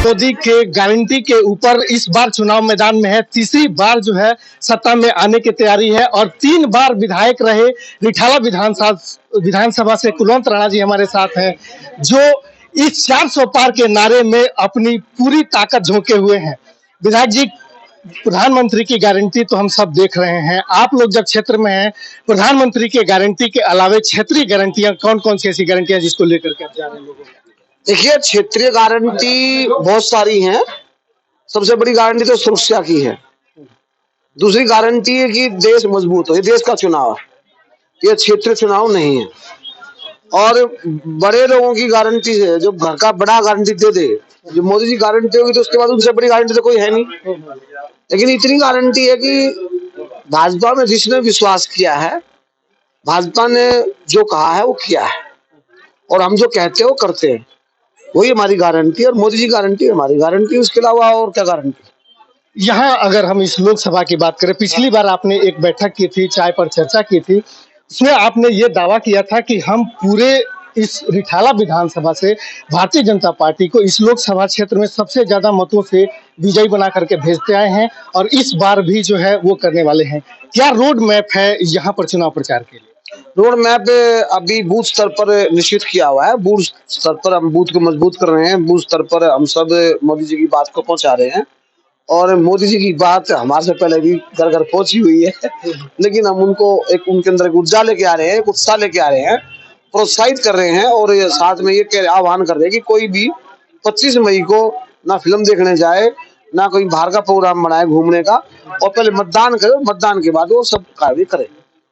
मोदी के गारंटी के ऊपर इस बार चुनाव मैदान में है। तीसरी बार जो है सत्ता में आने की तैयारी है और 3 बार विधायक रहे रिठाला विधानसभा से कुलवंत राणा जी हमारे साथ हैं, जो इस 400 पार के नारे में अपनी पूरी ताकत झोंके हुए हैं। विधायक जी, प्रधानमंत्री की गारंटी तो हम सब देख रहे हैं, आप लोग जब क्षेत्र में हैं, प्रधानमंत्री के गारंटी के अलावे क्षेत्रीय गारंटियां कौन कौन सी ऐसी गारंटियां जिसको लेकर के आप जा रहे हैं लोगों को? देखिए, क्षेत्रीय गारंटी बहुत सारी हैं। सबसे बड़ी गारंटी तो सुरक्षा की है। दूसरी गारंटी है कि देश मजबूत हो। ये देश का चुनाव है, ये क्षेत्रीय चुनाव नहीं है। और बड़े लोगों की गारंटी है, जो घर का बड़ा गारंटी दे दे, जो मोदी जी गारंटी होगी तो उसके बाद उनसे बड़ी गारंटी तो कोई है नहीं। लेकिन इतनी गारंटी है कि भाजपा में जिसने विश्वास किया है, भाजपा ने जो कहा है वो किया है, और हम जो कहते हैं वो करते हैं। वही हमारी गारंटी, और मोदी जी गारंटी हमारी गारंटी। उसके अलावा और क्या गारंटी? यहाँ अगर हम इस लोकसभा की बात करें, पिछली बार आपने एक बैठक की थी, चाय पर चर्चा की थी, उसमें आपने ये दावा किया था कि हम पूरे इस रिठाला विधानसभा से भारतीय जनता पार्टी को इस लोकसभा क्षेत्र में सबसे ज्यादा मतों से विजयी बना करके भेजते आए हैं और इस बार भी जो है वो करने वाले हैं। क्या रोड मैप है यहाँ पर चुनाव प्रचार के लिए? रोड मैप अभी बूथ स्तर पर निश्चित किया हुआ है। बूथ स्तर पर हम बूथ को मजबूत कर रहे हैं। बूथ स्तर पर हम सब मोदी जी की बात को पहुंचा रहे हैं, और मोदी जी की बात हमारे से पहले भी घर घर पहुंची हुई है। लेकिन हम उनको उनके अंदर एक ऊर्जा लेके आ रहे हैं, एक उत्साह लेके आ रहे हैं, प्रोत्साहित कर रहे हैं, और साथ में ये आह्वान कर रहे हैं कि कोई भी 25 मई को ना फिल्म देखने जाए, ना कोई बाहर का प्रोग्राम बनाए घूमने का, और पहले मतदान करे, मतदान के बाद वो सब कार्य करे।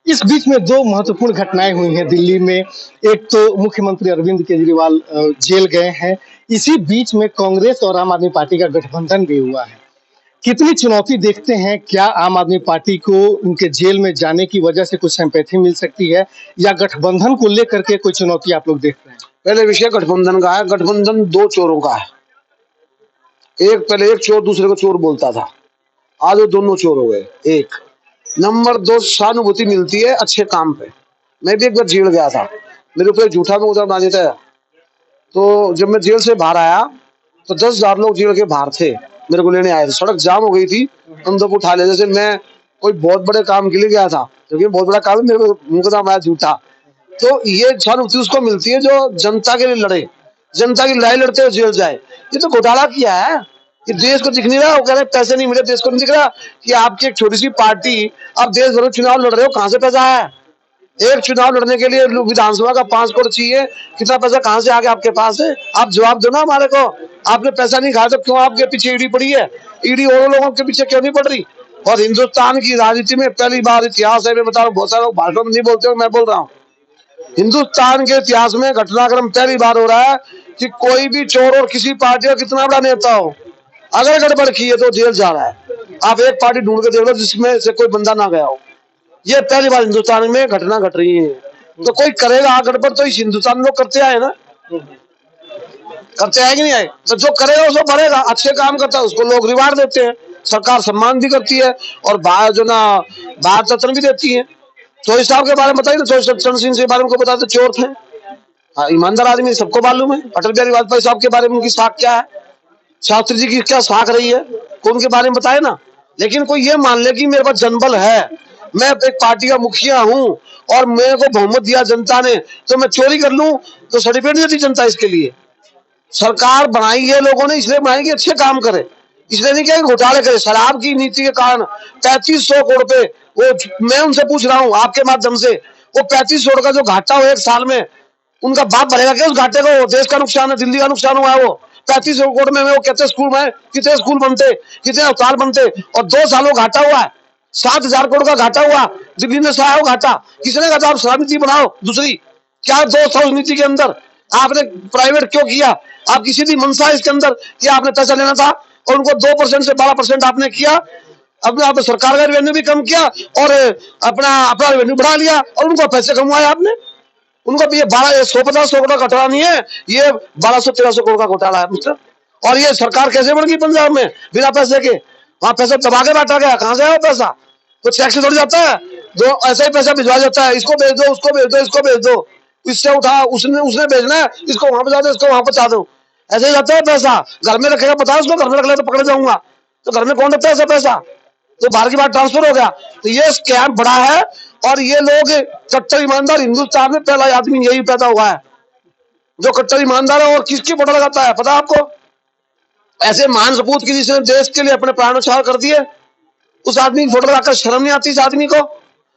इस बीच में 2 महत्वपूर्ण घटनाएं हुई हैं दिल्ली में। एक तो मुख्यमंत्री अरविंद केजरीवाल जेल गए हैं, इसी बीच में कांग्रेस और आम आदमी पार्टी का गठबंधन भी हुआ है। कितनी चुनौती देखते हैं? क्या आम आदमी पार्टी को उनके जेल में जाने की वजह से कुछ सिंपैथी मिल सकती है, या गठबंधन को लेकर के कोई चुनौती आप लोग देख रहे हैं? पहले विषय गठबंधन का है। गठबंधन 2 चोरों का है। पहले एक चोर दूसरे को चोर बोलता था, आज वो दोनों चोर हो गए। एक नंबर 2, सहानुभूति मिलती है अच्छे काम पे। मैं भी एक बार जेल गया था, मेरे ऊपर झूठा मुकदमा बना देता है। तो जब मैं जेल से बाहर आया तो 10,000 लोग जेल के बाहर थे, मेरे को लेने आए थे। सड़क जाम हो गई थी, हम तो उठा ले, जैसे मैं कोई बहुत बड़े काम के लिए गया था, क्योंकि बहुत बड़ा काम है, मेरे को मुकदमा आया झूठा। तो ये सहानुभूति उसको मिलती है जो जनता के लिए लड़े, जनता की लड़ाई लड़ते हुए जेल जाए। ये तो घोटाला किया है, कि देश को दिख नहीं रहा। वो कह रहे पैसे नहीं मिले, देश को नहीं दिख रहा कि आपकी एक छोटी सी पार्टी आप देश भर में चुनाव लड़ रहे हो, कहां से पैसा है? एक चुनाव लड़ने के लिए विधानसभा का 5 करोड़ चाहिए, कितना पैसा कहां से आ गया आपके पास है? आप जवाब दो ना हमारे को। आपने पैसा नहीं खाया तो क्यों आपके पीछे ईडी पड़ी है? ईडी और लोगों के पीछे क्यों नहीं पड़ रही? और हिंदुस्तान की राजनीति में पहली बार इतिहास है, मैं बता रहा हूँ, बहुत सारे लोग भाषण में नहीं बोलते, मैं बोल रहा हूँ, हिंदुस्तान के इतिहास में घटनाक्रम पहली बार हो रहा है कि कोई भी चोर और किसी पार्टी का कितना बड़ा नेता हो, अगर गड़बड़ की है तो जेल जा रहा है। आप एक पार्टी ढूंढ के देख लो जिसमें से कोई बंदा ना गया हो। ये पहली बार हिंदुस्तान में घटना घट रही है। तो कोई करेगा गड़बड़ तो इस हिंदुस्तान में लोग करते आए ना, करते आए कि नहीं आए? तो जो करेगा उसको बढ़ेगा, अच्छे काम करता है उसको लोग रिवार्ड देते हैं, सरकार सम्मान भी करती है, और जो ना भारत रत्न भी देती है। चौधरी साहब के बारे में बताइए ना, चरण सिंह के बारे में बताते चोर थे, ईमानदार आदमी, सबको मालूम है। अटल बिहारी वाजपेयी साहब के बारे में उनकी साख क्या है, शास्त्री जी की क्या साख रही है, उनके बारे में बताए ना। लेकिन कोई ये मान ले कि मेरे पास जनबल है, मैं एक पार्टी का मुखिया हूं और मेरे को बहुमत दिया जनता ने, तो मैं चोरी कर लूं तो सर्टिफिकेट नहीं देती जनता। इसके लिए सरकार बनाई है लोगों ने, इसलिए बनाई कि अच्छे काम करे, इसलिए नहीं क्या घोटाले करे। शराब की नीति के कारण 3500 करोड़ रुपए, वो मैं उनसे पूछ रहा हूँ आपके माध्यम से, वो 3500 करोड़ का जो घाटा हो एक साल में, उनका बाप भरेगा क्या उस घाटे को? देश का नुकसान है, दिल्ली का नुकसान हुआ है। वो 3500 करोड़ में वो कहते स्कूल में कितने स्कूल बनते, कितने अस्पताल बनते, और 2 सालों घाटा हुआ है। 7,000 करोड़ का घाटा हुआ, दिल्ली ने सहारा हो घाटा। किसने कहा आप शराब नीति बनाओ दूसरी? क्या दोस्त था उस नीति के अंदर? आपने प्राइवेट क्यों किया? आपकी सीधी मंशा इसके अंदर कि आपने पैसा लेना था, और उनको 2% से 12% आपने किया। अपने आप सरकार का रेवेन्यू भी कम किया और अपना रेवेन्यू बढ़ा लिया, और उनको पैसे कमवाए आपने। उनको भी ये 150 करोड़ का घोटाला नहीं है, ये 1200-1300 करोड़ का घोटाला है मिस्टर। और ये सरकार कैसे बन गई पंजाब में बिना पैसे के? वहां पैसा दबा के बैठा गया, कहां से आया पैसा? तो टैक्स थोड़ी जाता है, जो ऐसा ही पैसा भिजवा जाता है, इसको भेज दो, उसको भेज दो, इसको भेज दो, इससे उठा उसने भेजना है, इसको वहां पहुंचा दो, इसको वहां पहुंचा दो। ऐसे ही रहता है पैसा, घर में रखेगा पता है उसको, घर में रख ले तो पकड़ जाऊंगा, तो घर में कौन रखता है ऐसा पैसा, तो बाहर की बात ट्रांसफर हो गया। तो ये स्कैम बड़ा है और ये लोग कट्टर ईमानदार, हिंदुस्तान में पहला आदमी यही पैदा हुआ है जो कट्टर ईमानदार है और किसकी फोटो लगाता है पता है आपको? ऐसे महान सपूत की जिसने देश के लिए अपने प्राण न्यौछावर कर दिए, उस आदमी की फोटो लगाकर शर्म नहीं आती इस आदमी को?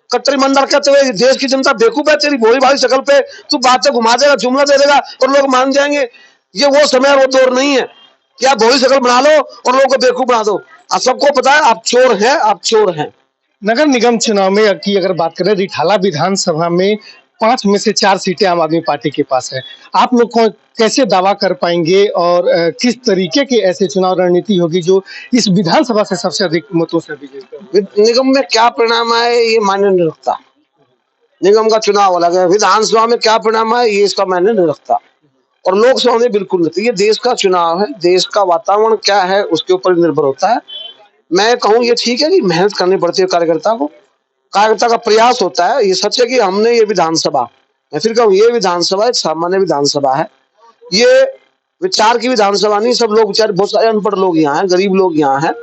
कट्टर ईमानदार कहते हुए देश की जनता बेवकूफ है, तेरी भोली भाली शक्ल पे तू बातें घुमा देगा, जुमला दे देगा और लोग मान जाएंगे। ये वो समय वो दौर नहीं है कि आप भोली शक्ल बना लो और लोगों को बेवकूफ बना दो। सबको पता है आप चोर हैं, आप चोर हैं। नगर निगम चुनाव में की अगर बात करें, रिठाला विधानसभा में 5 में से 4 सीटें आम आदमी पार्टी के पास है। आप लोग को कैसे दावा कर पाएंगे और किस तरीके की ऐसे चुनाव रणनीति होगी जो इस विधानसभा से सबसे अधिक मतों से विजयी होगी? निगम में क्या परिणाम आए ये मायने नहीं रखता, निगम का चुनाव अलग है, विधानसभा में क्या परिणाम आए ये इसका मायने नहीं रखता, और लोकसभा में बिल्कुल नहीं। ये देश का चुनाव है, देश का वातावरण क्या है उसके ऊपर निर्भर होता है। मैं कहूँ ये ठीक है कि मेहनत करनी पड़ती है कार्यकर्ता को, कार्यकर्ता का प्रयास होता है। ये सच है कि हमने ये विधानसभा, मैं फिर कहूँ ये विधानसभा एक सामान्य विधानसभा है, ये विचार की विधानसभा नहीं। सब लोग बेचारे बहुत सारे अनपढ़ लोग यहाँ हैं, गरीब लोग यहाँ हैं,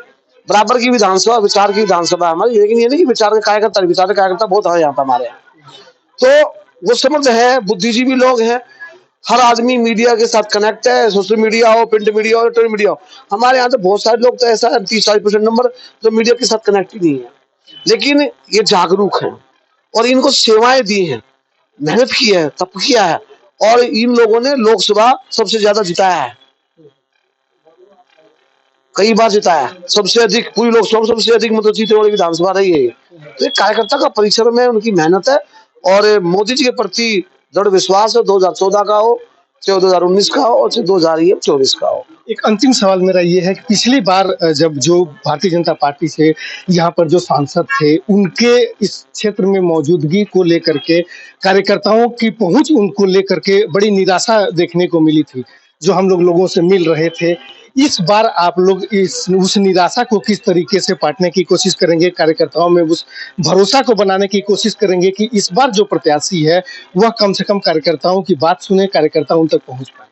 बराबर की विधानसभा, विचार की विधानसभा हमारी। लेकिन ये नहीं कि विचार के कार्यकर्ता, विचार के कार्यकर्ता बहुत है यहाँ पर हमारे यहाँ, तो वो समझ है, बुद्धिजीवी लोग हैं, हर आदमी मीडिया के साथ कनेक्ट है, सोशल मीडिया हो, प्रिंट मीडिया हो, इलेक्ट्रॉनिक मीडिया हो। हमारे यहाँ तो बहुत सारे लोग तो ऐसा है 30-40% नंबर जो मीडिया के साथ कनेक्ट ही नहीं है, लेकिन ये जागरूक हैं और इनको सेवाएं दी हैं, मेहनत की है, तप किया है, और इन लोगों ने लोकसभा सबसे ज्यादा जिताया है, कई बार जिताया, सबसे अधिक पूरी लोकसभा सबसे अधिक मतलब जीतने वाली विधानसभा रही है। तो एक कार्यकर्ता का परिश्रम है, उनकी मेहनत है, और मोदी जी के प्रति दृढ़ विश्वास है, 2014 का हो, चाहे 2019 का हो, और चाहे 2024 का हो। एक अंतिम सवाल मेरा ये है कि पिछली बार जब जो भारतीय जनता पार्टी से यहाँ पर जो सांसद थे, उनके इस क्षेत्र में मौजूदगी को लेकर के, कार्यकर्ताओं की पहुंच उनको लेकर के बड़ी निराशा देखने को मिली थी, जो हम लोगों से मिल रहे थे। इस बार आप लोग उस निराशा को किस तरीके से पाटने की कोशिश करेंगे, कार्यकर्ताओं में उस भरोसा को बनाने की कोशिश करेंगे कि इस बार जो प्रत्याशी है वह कम से कम कार्यकर्ताओं की बात सुने, कार्यकर्ता उन तक पहुंच पाए?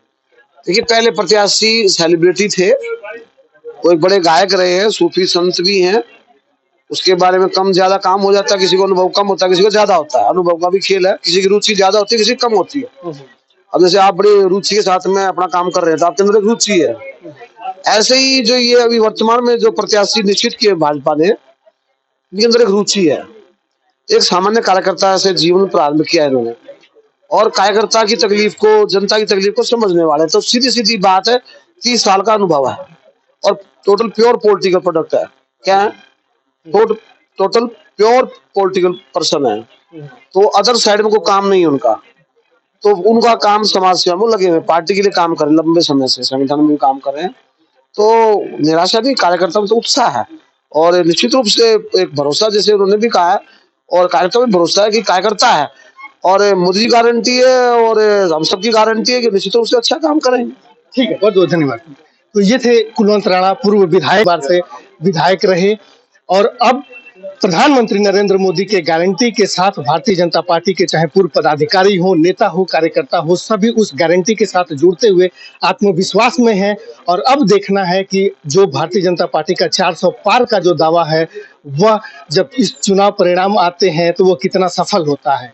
देखिए, पहले प्रत्याशी सेलिब्रिटी थे, वो एक बड़े गायक रहे हैं, सूफी संत भी हैं, उसके बारे में कम ज्यादा काम हो जाता है, किसी को अनुभव कम होता है, किसी को ज्यादा होता है, अनुभव का भी खेल है, किसी की रुचि ज्यादा होती है, किसी की कम होती है। अब जैसे आप बड़ी रुचि के साथ में अपना काम कर रहे हैं तो आपके अंदर एक रुचि है, ऐसे ही जो ये अभी वर्तमान में जो प्रत्याशी निश्चित किए भाजपा ने, इनके अंदर एक रुचि है, एक सामान्य कार्यकर्ता से जीवन प्रारंभ किया है इन्होंने, और कार्यकर्ता की तकलीफ को, जनता की तकलीफ को समझने वाले। तो सीधी सीधी बात है, 30 साल का अनुभव है और टोटल प्योर पॉलिटिकल प्रोडक्ट है। क्या है? टोटल प्योर पॉलिटिकल पर्सन है, तो अदर साइड में कोई काम नहीं है उनका, तो उनका काम समाज सेवा में लगे हुए, पार्टी के लिए काम कर रहे, लंबे समय से संगठन में भी काम कर रहे हैं। तो निराशा नहीं, कार्यकर्ता में तो उत्साह है, और निश्चित रूप से एक भरोसा, जैसे उन्होंने भी कहा है, और कार्यकर्ता में भरोसा है कि कार्यकर्ता है, और मोदी जी गारंटी है और हम सबकी गारंटी है कि निश्चित रूप से अच्छा काम करेंगे। ठीक है, बहुत बहुत धन्यवाद। तो ये थे कुलवंत राणा, पूर्व विधायक, बार से विधायक रहे और अब प्रधानमंत्री नरेंद्र मोदी के गारंटी के साथ भारतीय जनता पार्टी के चाहे पूर्व पदाधिकारी हो, नेता हो, कार्यकर्ता हो, सभी उस गारंटी के साथ जुड़ते हुए आत्मविश्वास में हैं। और अब देखना है कि जो भारतीय जनता पार्टी का 400 पार का जो दावा है, वह जब इस चुनाव परिणाम आते हैं तो वो कितना सफल होता है।